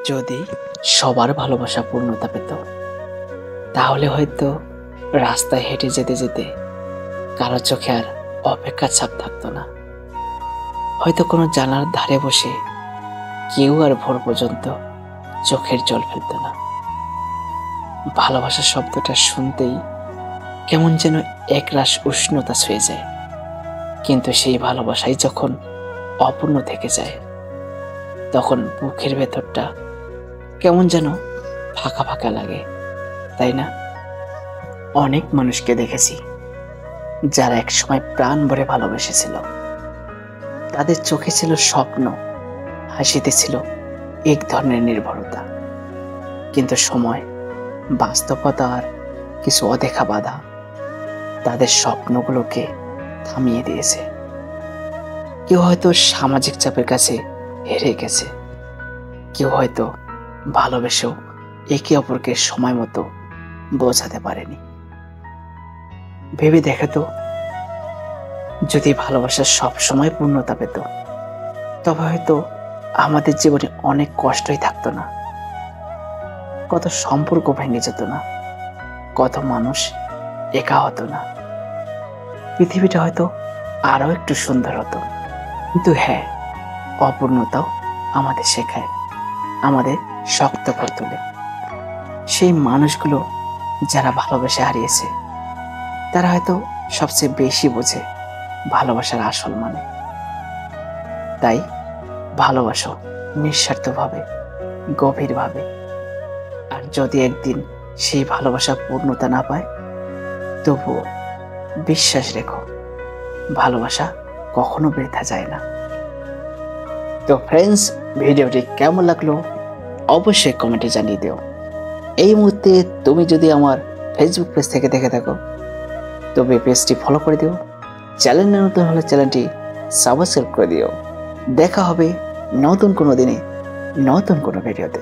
যদি সবার ভালোবাসা পূর্ণতা পেত, তাহলে হয়তো রাস্তায় হেঁটে যেতে যেতে কারো চোখে আর অপেক্ষার ছাপ থাকতো না। হয়তো কোনো জানালার ধারে বসে কেউ আর ভোর পর্যন্ত চোখের জল ফেলত না। ভালোবাসা শব্দটা শুনতেই কেমন যেন একরাশ উষ্ণতা ছুঁয়ে যায়, কিন্তু সেই ভালোবাসাই যখন অপূর্ণ থেকে যায়, তখন বুকের ভেতরটা কেমন যেন ফাঁকা ফাঁকা লাগে, তাই না? অনেক মানুষকে দেখেছি যারা একসময় প্রাণ ভরে ভালোবেসেছিল। তাদের চোখে ছিল স্বপ্ন, হাসিতে ছিল এক ধরনের নির্ভরতা, কিন্তু সময়, বাস্তবতা আর কিছু অদেখা বাধা তাদের স্বপ্নগুলোকে থামিয়ে দিয়েছে। কেউ হয়তো সামাজিক চাপের কাছে হেরে গেছে, কেউ হয়তো ভালোবেসেও একে অপরকে সময় মতো বোঝাতে পারেনি। ভেবে দেখে তো, যদি ভালোবাসা সব সময় পূর্ণতা পেত, তবে হয়তো আমাদের জীবনে অনেক কষ্টই থাকতো না, কত সম্পর্ক ভেঙে যেত না, কত মানুষ একা হতো না, পৃথিবীটা হয়তো আরো একটু সুন্দর হতো। কিন্তু হ্যাঁ, অপূর্ণতাও আমাদের শেখায়, আমাদের শক্ত করে তোলে। সেই মানুষগুলো যারা ভালোবেসে হারিয়েছে, তারা হয়তো সবচেয়ে বেশি বোঝে ভালোবাসার আসল মানে। তাই ভালোবাসো নিঃস্বার্থভাবে, গভীরভাবে। আর যদি একদিন সেই ভালোবাসা পূর্ণতা না পায়, তবুও বিশ্বাস রেখো, ভালোবাসা কখনো বৃথা যায় না। তো ফ্রেন্ডস, ভিডিওটি কেমন লাগলো অবশ্যই কমেন্টে জানিয়ে দিও। এই মুহূর্তে তুমি যদি আমার ফেসবুক পেজ থেকে দেখে থাকো, তবে পেজটি ফলো করে দিও। চ্যানেলে নতুন হলে চ্যানেলটি সাবস্ক্রাইব করে দিও। দেখা হবে নতুন কোনো দিনে, নতুন কোনো ভিডিওতে।